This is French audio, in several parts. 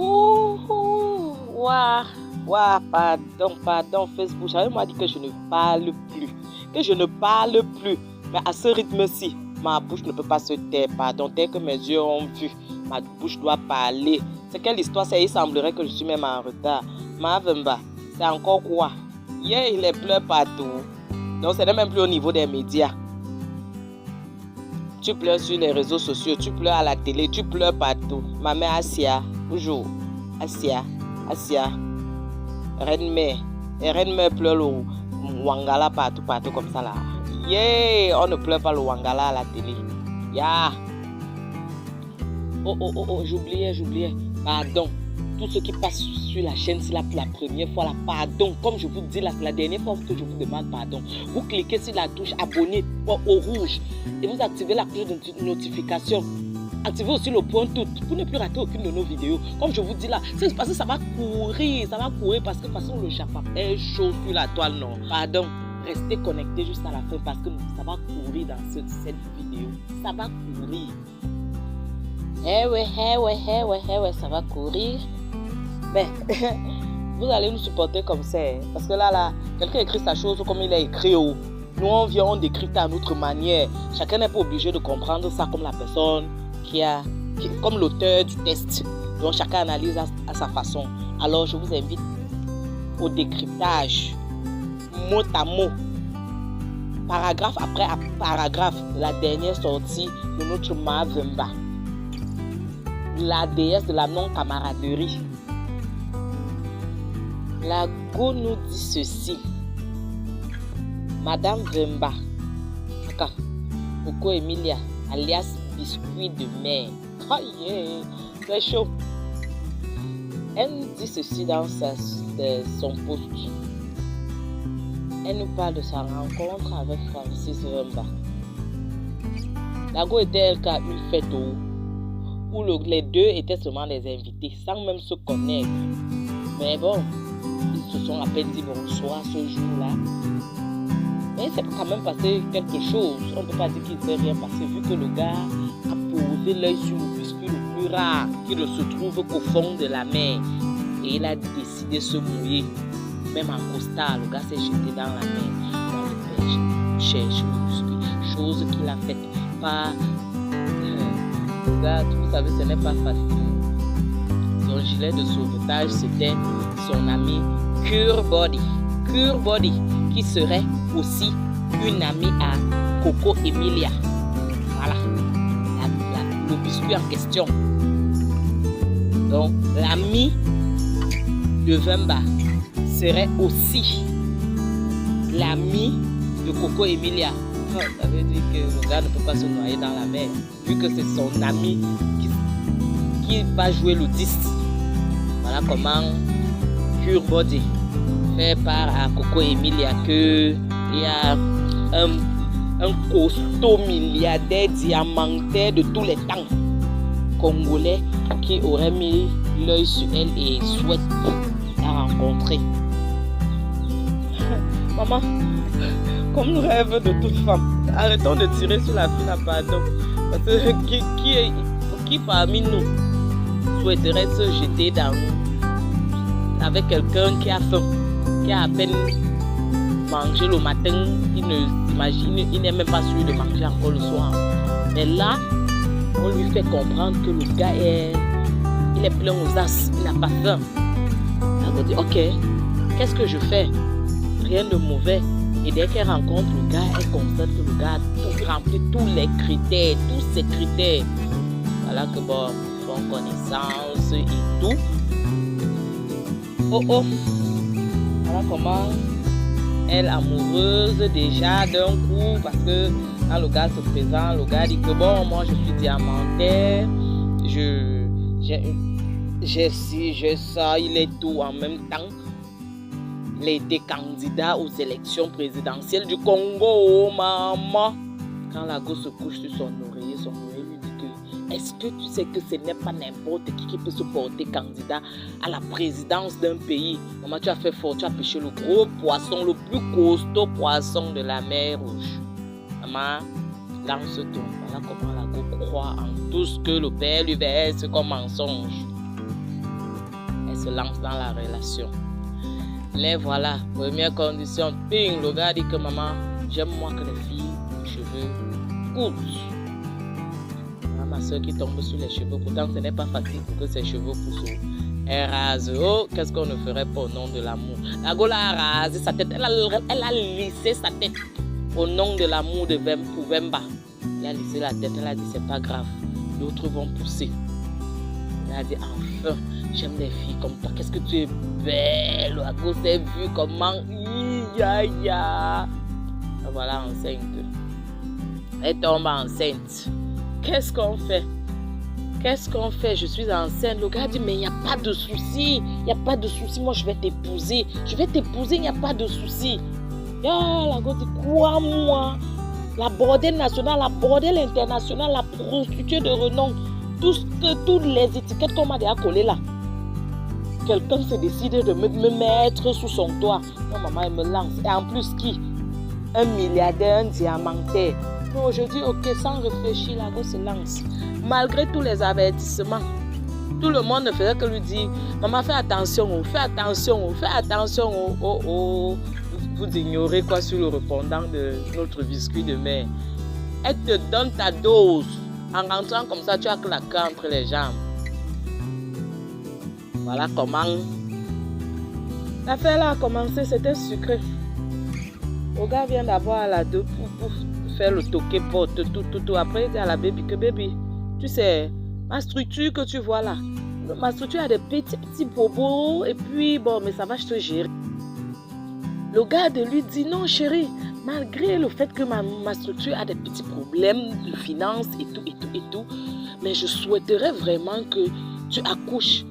Ouh, ouah, ouah, pardon, Facebook. J'avais moi dit que je ne parle plus. Mais à ce rythme-ci, ma bouche ne peut pas se taire. Pardon, dès que mes yeux ont vu, ma bouche doit parler. C'est quelle histoire? Ça, il semblerait que je suis même en retard. Ma Vemba, c'est encore quoi? Hier, il pleure partout. Donc, ce n'est même plus au niveau des médias. Tu pleures sur les réseaux sociaux, tu pleures à la télé, tu pleures partout. Ma mère Asia, toujours. Asia. Reine-mère. Et reine-mère pleure le Wangala partout comme ça là. Yeah, on ne pleure pas le Wangala à la télé. Yeah. Oh, j'oubliais. Pardon. Tout ce qui passe sur la chaîne, c'est la première fois là. Pardon. Comme je vous dis là, c'est la dernière fois que je vous demande pardon. Vous cliquez sur la touche abonner au rouge et vous activez la cloche de notification. Activez aussi le point tout pour ne plus rater aucune de nos vidéos. Comme je vous dis là, c'est parce que ça va courir parce que de toute façon le chapeau est chaud sur la toile, non. Pardon. Restez connectés juste à la fin parce que ça va courir dans cette vidéo. Ça va courir. Eh ouais, ça va courir. Mais vous allez nous supporter comme ça. Parce que là, quelqu'un écrit sa chose comme il a écrit. Nous, on décrypte à notre manière. Chacun n'est pas obligé de comprendre ça comme la personne comme l'auteur du test. Donc, chacun analyse à sa façon. Alors, je vous invite au décryptage. Mot à mot. Paragraphe après paragraphe. La dernière sortie de notre Ma Vemba. La déesse de la non-camaraderie. La Go nous dit ceci. Madame Vemba, Coco Emilia, alias biscuit de mer. Oh yeah, c'est chaud. Elle nous dit ceci dans son post. Elle nous parle de sa rencontre avec Francis Vemba. La Go était une fête où les deux étaient seulement des invités, sans même se connaître. Mais bon, ils se sont à peine dit bonsoir ce jour-là. Mais c'est quand même passé quelque chose. On ne peut pas dire qu'il ne s'est rien passé, vu que le gars a posé l'œil sur le biscuit le plus rare, qui ne se trouve qu'au fond de la mer. Et il a décidé de se mouiller. Même en costard, le gars s'est jeté dans la mer, dans le pêche, chercher le biscuit. Chose qu'il a faite pas. Le gars, vous savez, ce n'est pas facile. Son gilet de sauvetage, c'était son ami Cure Body, qui serait aussi une amie à Coco Emilia. Voilà, le biscuit en question. Donc, l'ami de Vemba serait aussi l'ami de Coco Emilia. Ça veut dire que le gars ne peut pas se noyer dans la mer, vu que c'est son ami qui va jouer le 10. Voilà comment Cure Body fait part à Coco Emilia qu'il y a un costaud milliardaire diamantaire de tous les temps congolais qui aurait mis l'œil sur elle et souhaite la rencontrer. Maman, comme nous rêve de toute femme, arrêtons de tirer sur la fille à pardon. Parce que qui parmi nous souhaiterait se jeter dans avec quelqu'un qui a faim, qui a à peine mangé le matin, il n'est même pas sûr de manger encore le soir. Mais là, on lui fait comprendre que le gars il est plein aux as, il n'a pas faim. Elle va dire, ok, qu'est-ce que je fais? Rien de mauvais. Et dès qu'elle rencontre le gars, elle constate que le gars remplit tous ses critères. Voilà que bon, ils font connaissance et tout. Oh, voilà comment elle amoureuse déjà d'un coup, parce que quand le gars se présente, le gars dit que bon, moi je suis diamantaire, j'ai ci, j'ai ça, il est tout en même temps. Il a été candidat aux élections présidentielles du Congo, oh maman. Quand la go se couche sur son oreiller lui dit que est-ce que tu sais que ce n'est pas n'importe qui peut se porter candidat à la présidence d'un pays? Maman, tu as fait fort, tu as pêché le gros poisson, le plus costaud poisson de la mer Rouge. Maman, lance-toi. Voilà comment la go croit en tout ce que le père lui verse comme mensonge. se lance dans la relation. Les voilà, première condition, ping, le gars dit que maman, j'aime moi que les filles, les cheveux courts. Ma soeur qui tombe sur les cheveux, pourtant ce n'est pas facile pour que ses cheveux poussent. Elle rase, oh, qu'est-ce qu'on ne ferait pas au nom de l'amour? La Gola a rasé sa tête, elle a lissé sa tête au nom de l'amour de Vemba. Elle a lissé la tête, elle a dit c'est pas grave, d'autres vont pousser. Elle a dit enfin, j'aime les filles comme toi, qu'est-ce que tu es belle, la Gola s'est vue comment, ya. Voilà enceinte. Elle tombe enceinte. Qu'est-ce qu'on fait? Qu'est-ce qu'on fait? Je suis enceinte. Le gars dit, mais il n'y a pas de souci. Il n'y a pas de souci. Moi, je vais t'épouser. Je vais t'épouser, il n'y a pas de souci. La go dit, quoi, moi? La bordelle nationale, la bordelle internationale, la prostituée de renom. Toutes les étiquettes qu'on m'a déjà collées là. Quelqu'un se décide de me mettre sous son toit. Non, maman, elle me lance. Et en plus, qui? Un milliardaire, un diamantaire. Donc je dis ok, sans réfléchir, la go se lance. Malgré tous les avertissements, tout le monde ne faisait que lui dire maman, fais attention, fais attention, fais attention. Oh. Vous ignorez quoi sur le répondant de notre biscuit de mer. Elle te donne ta dose. En rentrant comme ça, tu as claqué entre les jambes. Voilà comment l'affaire là a commencé, c'était sucré. Le gars vient d'avoir la deux pour faire le toqué porte, tout. Après, il dit à la baby que baby, tu sais, ma structure que tu vois là, ma structure a des petits bobos et puis bon, mais ça va, je te gérer. Le gars de lui dit non chérie, malgré le fait que ma structure a des petits problèmes de finances et tout, mais je souhaiterais vraiment que tu accouches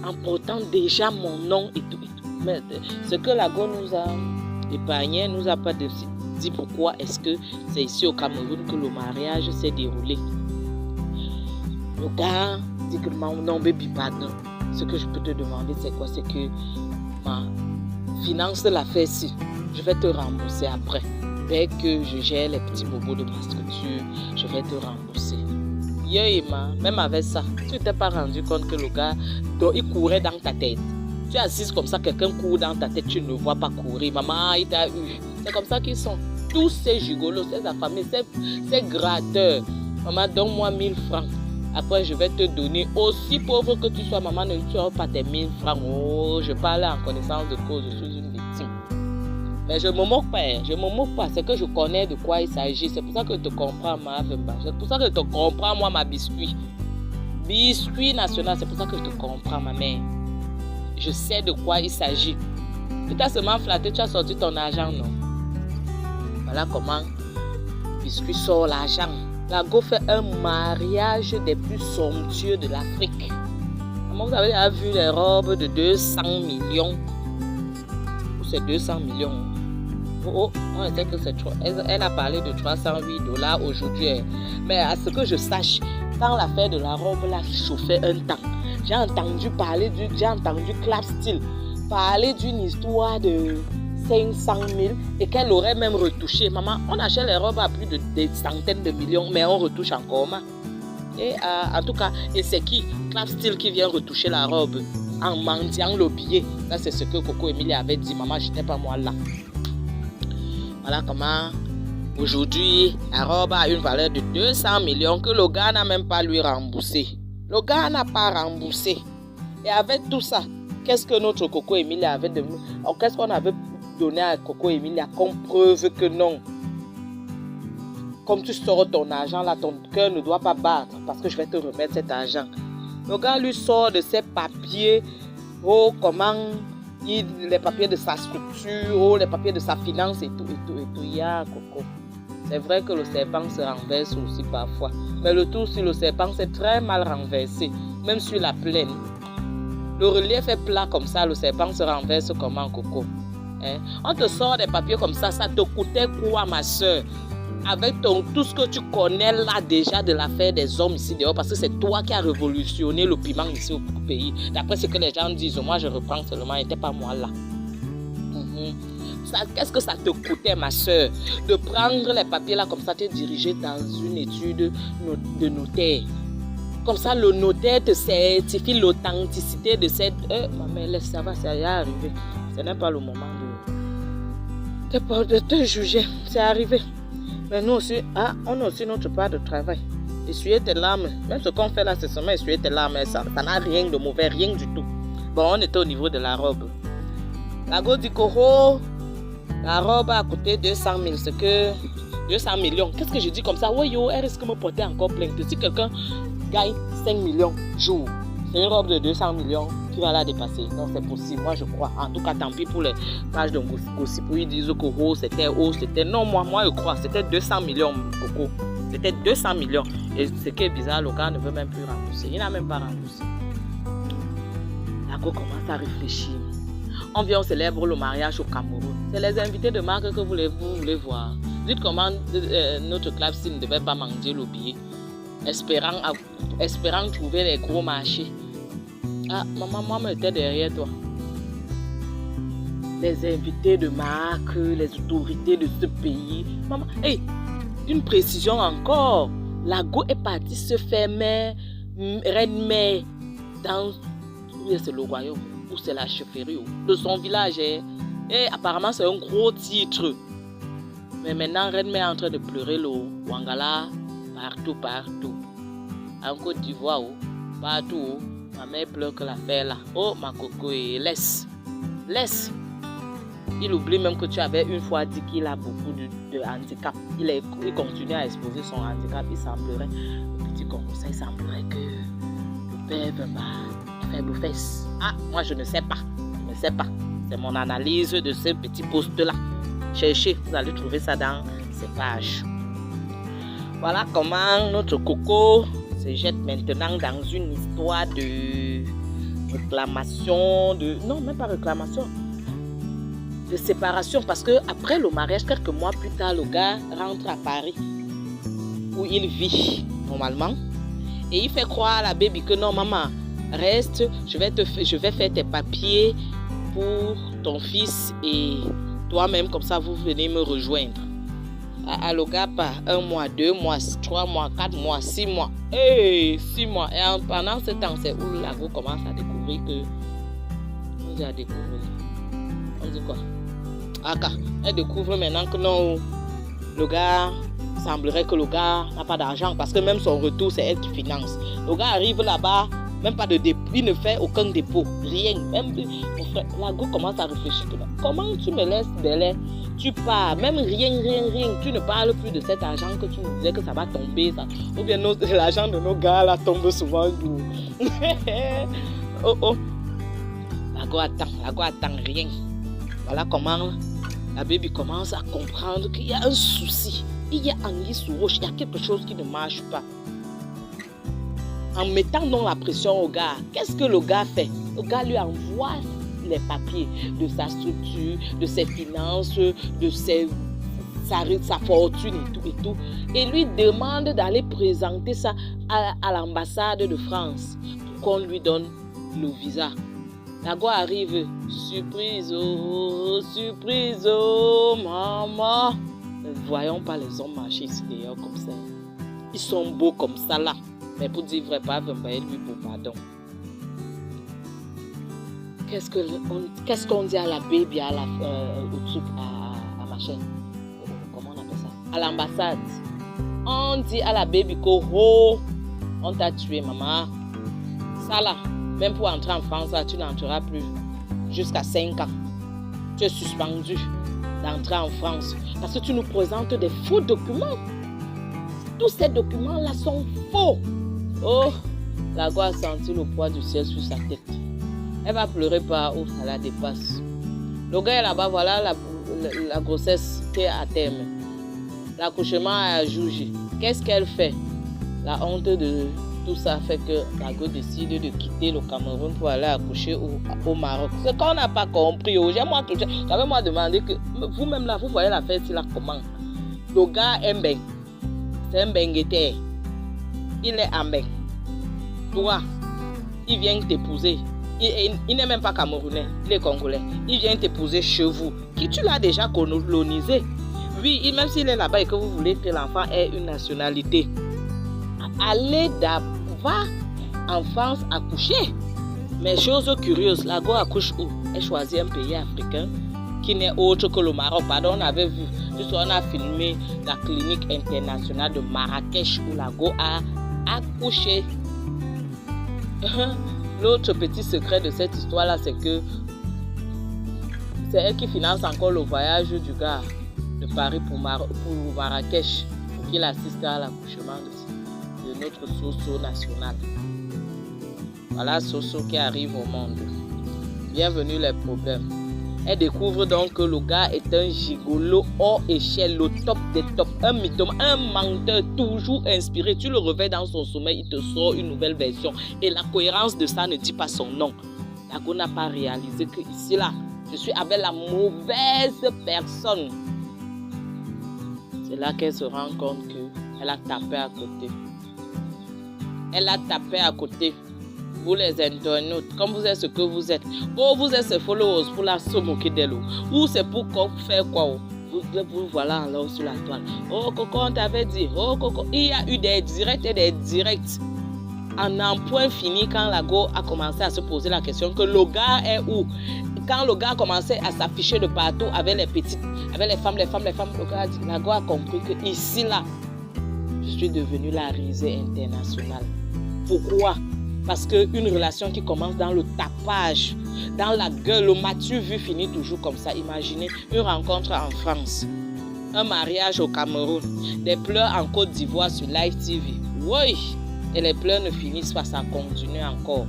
en portant déjà mon nom et tout. Mais ce que la go nous a épargné, nous a pas dit pourquoi est-ce que c'est ici au Cameroun que le mariage s'est déroulé. Le gars dit que non baby pardon. Ce que je peux te demander c'est quoi? C'est que ma finance de l'affaire ci, je vais te rembourser après. Dès que je gère les petits bobos de ma structure, je vais te rembourser. Même avec ça, tu t'es pas rendu compte que le gars, il courait dans ta tête. Tu es assise comme ça, quelqu'un court dans ta tête, tu ne le vois pas courir. Maman, il t'a eu. C'est comme ça qu'ils sont. Tous ces gigolos, ces affamés, ces gratteurs. Maman, donne-moi 1000 francs. Après, je vais te donner. Aussi pauvre que tu sois, maman, ne tuera pas tes 1000 francs. Oh, je parle en connaissance de cause, je suis une victime. Mais je ne me moque pas, c'est que je connais de quoi il s'agit. C'est pour ça que je te comprends, ma Vemba. C'est pour ça que je te comprends, moi, ma biscuit. Biscuit national, c'est pour ça que je te comprends, ma mère. Je sais de quoi il s'agit. Tu t'as seulement flatté, tu as sorti ton argent, non? Voilà comment Biscuit sort l'argent. La go fait un mariage des plus somptueux de l'Afrique. Vous avez déjà vu les robes de 200 millions. C'est 200 millions. On sait que c'est trop. Elle a parlé de $308 aujourd'hui. Mais à ce que je sache, quand l'affaire de la robe l'a chauffé un temps, j'ai entendu Clap Steel parler d'une histoire de 500 000 et qu'elle aurait même retouché. Maman, on achète les robes à plus de des centaines de millions, mais on retouche encore. Et en tout cas, et c'est qui? Clap Steel qui vient retoucher la robe en mendiant le billet. Ça, c'est ce que Coco Emilie avait dit. Maman, je n'étais pas moi là. Voilà comment aujourd'hui, la robe a une valeur de 200 millions que le gars n'a même pas lui remboursé. Le gars n'a pas remboursé. Et avec tout ça, qu'est-ce que notre Coco Emilie avait donné? Qu'est-ce qu'on avait donné à Coco Emilie comme preuve que non? Comme tu sors ton argent là, ton cœur ne doit pas battre parce que je vais te remettre cet argent. Le gars lui sort de ses papiers, les papiers de sa structure, les papiers de sa finance et tout. Coco. C'est vrai que le serpent se renverse aussi parfois. Mais le tour sur le serpent, c'est très mal renversé, même sur la plaine. Le relief est plat comme ça, le serpent se renverse comment, Coco? On te sort des papiers comme ça te coûtait quoi, ma soeur? Avec tout ce que tu connais là déjà de l'affaire des hommes ici dehors, parce que c'est toi qui as révolutionné le piment ici au pays. D'après ce que les gens disent, moi je reprends seulement, n'était pas moi là. Qu'est-ce que ça te coûtait, ma soeur, de prendre les papiers là comme ça, te diriger dans une étude de notaire? Comme ça, le notaire te certifie l'authenticité de cette... mais laisse, ça va, ça y est arrivé. Ce n'est pas le moment de te juger. C'est arrivé. Mais nous aussi, on a aussi notre part de travail. Essuyer tes larmes. Même ce qu'on fait là, c'est seulement essuyer tes larmes. Ça n'a rien de mauvais, rien du tout. Bon, on était au niveau de la robe. La go dit que la robe a coûté 200 000. C'est que 200 millions. Qu'est-ce que je dis comme ça? Oui, yo, elle risque de me porter encore plainte. Si quelqu'un gagne 5 millions jour, c'est une robe de 200 millions qui va la dépasser. Non, c'est possible, moi je crois. En tout cas, tant pis pour les pages de gossip où ils disent que c'était... Non, moi je crois, c'était 200 millions, Coco. C'était 200 millions. Et ce qui est bizarre, le gars ne veut même plus rembourser. Il n'a même pas remboursé. La go commence à réfléchir. On vient, on célèbre le mariage au Cameroun. C'est les invités de marque que vous voulez voir. Dites comment notre club ne devait pas manger le billet. Espérant trouver les gros marchés. Maman était derrière toi. Les invités de marque, les autorités de ce pays. Maman, une précision encore. La go est partie se faire reine-mère dans... C'est le royaume, ou c'est la chefferie de son village. Et apparemment, c'est un gros titre. Mais maintenant, reine-mère est en train de pleurer le Wangala partout. En Côte d'Ivoire, partout, ma mère pleure que l'affaire là. Oh, ma coco, laisse. Il oublie même que tu avais une fois dit qu'il a beaucoup de handicap. Il continue à exposer son handicap. Il semblerait, le petit Congo, il semblerait que le père veut pas faire de fesses. Moi je ne sais pas. C'est mon analyse de ce petit post-là. Cherchez, vous allez trouver ça dans ces pages. Voilà comment notre coco se jette maintenant dans une histoire de réclamation, non, même pas réclamation, de séparation. Parce que après le mariage, quelques mois plus tard, le gars rentre à Paris, où il vit normalement. Et il fait croire à la baby que non, maman, reste, je vais faire tes papiers pour ton fils et toi-même, comme ça vous venez me rejoindre. Le gars part 1 mois, 2 mois, 3 mois, 4 mois, 6 mois. 6 mois. Et pendant ce temps, c'est où la go commence à découvrir que... On dit à découvrir. On dit quoi? Elle découvre maintenant que non, le gars... semblerait que le gars n'a pas d'argent parce que même son retour, c'est elle qui finance. Le gars arrive là-bas, même pas de dépôt, il ne fait aucun dépôt, rien. Même mon frère, la go commence à réfléchir. Comment tu me laisses Belay? Tu pars, même rien. Tu ne parles plus de cet argent que tu nous disais que ça va tomber. Ça. Ou bien l'argent de nos gars là tombe souvent d'où. La go attend rien. Voilà comment la baby commence à comprendre qu'il y a un souci. Il y a anguille sous roche, il y a quelque chose qui ne marche pas. En mettant donc la pression au gars, qu'est-ce que le gars fait? Le gars lui envoie les papiers de sa structure, de ses finances, de sa fortune et tout. Et lui demande d'aller présenter ça à l'ambassade de France pour qu'on lui donne le visa. La go arrive, surprise, maman. Ne voyons pas les hommes marcher ici d'ailleurs comme ça. Ils sont beaux comme ça là. Mais pour dire vrai, pas lui pour pardon. Qu'est-ce qu'on dit à la baby, au truc, à ma chaîne? Comment on appelle ça? À l'ambassade. On dit à la baby que on t'a tué, maman. Ça là, même pour entrer en France, là, tu n'entreras plus jusqu'à 5 ans. Tu es suspendu d'entrer en France parce que tu nous présentes des faux documents. Tous ces documents-là sont faux. Oh, la go a senti le poids du ciel sur sa tête. Elle va pleurer par où ça la dépasse. Le gars est là-bas, voilà la grossesse qui est à terme. L'accouchement a jugé. Qu'est-ce qu'elle fait? La honte de tout ça fait que la go décide de quitter le Cameroun pour aller accoucher au Maroc. Ce qu'on n'a pas compris. J'avais moi demandé que vous-même là, vous voyez la fête là comment? Le gars est bien. C'est un bengueté. Il est en bain. Toi, il vient t'épouser. Il n'est même pas camerounais, il est congolais. Il vient t'épouser chez vous. Qui tu l'as déjà colonisé? Oui, même s'il est là-bas et que vous voulez que l'enfant ait une nationalité. Allez va en France accoucher. Mais chose curieuse, la go accouche où? Elle choisit un pays africain qui n'est autre que le Maroc. Pardon, on avait vu, juste on a filmé la clinique internationale de Marrakech où la go a accouché. L'autre petit secret de cette histoire-là, c'est que c'est elle qui finance encore le voyage du gars de Paris pour Marrakech, pour qu'il assiste à l'accouchement de notre Soso national. Voilà Soso qui arrive au monde. Bienvenue les problèmes. Elle découvre donc que le gars est un gigolo hors échelle, le top des tops, un mythomane, un menteur toujours inspiré. Tu le réveilles dans son sommeil, il te sort une nouvelle version. Et la cohérence de ça ne dit pas son nom. La go n'a pas réalisé que ici là, je suis avec la mauvaise personne. C'est là qu'elle se rend compte qu'elle a tapé à côté. Elle a tapé à côté. Vous les internautes, comme vous êtes ce que vous êtes. Oh, vous êtes ces followers pour la se moquer d'elle. Ou c'est pour faire quoi? Vous voilà alors sur la toile. Oh, Coco, on t'avait dit. Oh, Coco. Il y a eu des directs et des directs. En un point fini, quand la go a commencé à se poser la question que le gars est où? Quand le gars a commencé à s'afficher de partout avec les petites, avec les femmes, le gars a dit, la go a compris que ici, là, je suis devenue la risée internationale. Pourquoi? Parce qu'une relation qui commence dans le tapage, dans la gueule, le m'as-tu vu finit toujours comme ça. Imaginez une rencontre en France, un mariage au Cameroun, des pleurs en Côte d'Ivoire sur Live TV. Oui, et les pleurs ne finissent pas, ça continue encore.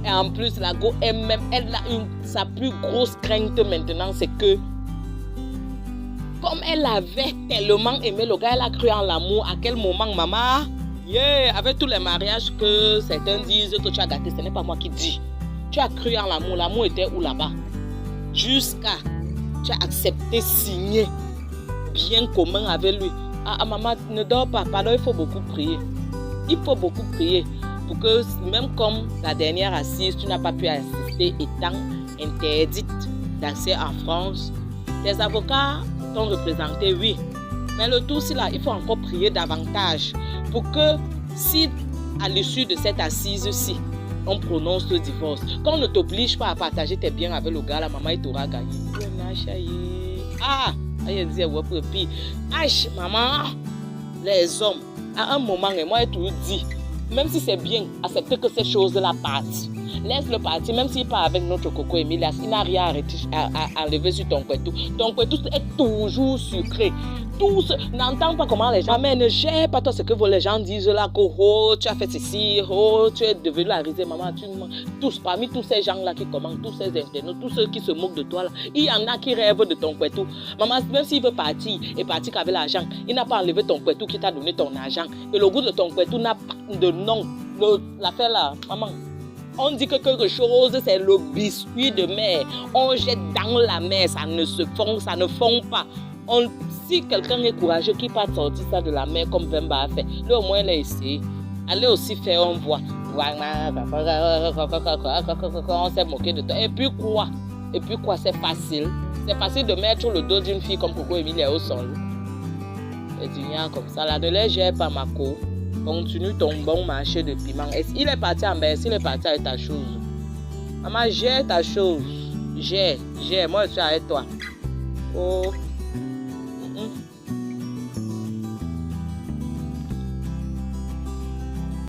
Et en plus, la go elle-même, elle a sa plus grosse crainte maintenant, c'est que comme elle avait tellement aimé le gars, elle a cru en l'amour. À quel moment, maman? Avec tous les mariages que certains disent que tu as gâté, ce n'est pas moi qui dis. Tu as cru en l'amour. L'amour était où là-bas? Jusqu'à tu as accepté signer bien commun avec lui. Ah maman, ne dors pas. Pardon, il faut beaucoup prier. Il faut beaucoup prier pour que même comme la dernière assise, tu n'as pas pu assister étant interdite d'accès en France. Les avocats t'ont représenté, oui. Mais le tout, c'est là, il faut encore prier davantage pour que si à l'issue de cette assise-ci, on prononce le divorce, qu'on ne t'oblige pas à partager tes biens avec le gars, la maman, il t'aura gagné. Maman, les hommes, à un moment, et moi, j'ai toujours dit, même si c'est bien, accepter que ces choses-là partent. Laisse-le partir, même s'il part avec notre Coco Emilias, il n'a rien à enlever sur ton couetou. Ton couetou est toujours sucré. Tous n'entendent pas comment les gens. Mais ne gère pas toi ce que les gens disent là, que oh, tu as fait ceci, oh, tu es devenu la risée, maman. Tous, parmi tous ces gens-là qui commentent, tous ces internautes, tous ceux qui se moquent de toi là, il y en a qui rêvent de ton couetou. Maman, même s'il veut partir et partir avec l'argent, il n'a pas enlevé ton couetou qui t'a donné ton argent. Et le goût de ton couetou n'a pas de nom. L'affaire là, maman. On dit que quelque chose, c'est le biscuit de mer. On jette dans la mer, ça ne fond pas. Si quelqu'un est courageux qui part sortir ça de la mer comme Vemba a fait, lui au moins il a essayé. Allez aussi faire un voix. On s'est moqué de toi. Et puis quoi, c'est facile. C'est facile de mettre le dos d'une fille comme Coco Emilia au sol. Et du rien comme ça, là, ne les gère pas ma co. Continue ton bon marché de piment. Il est parti en baisse, il est parti avec ta chose. Maman, gère ta chose. Gère. Moi, je suis avec toi. Oh.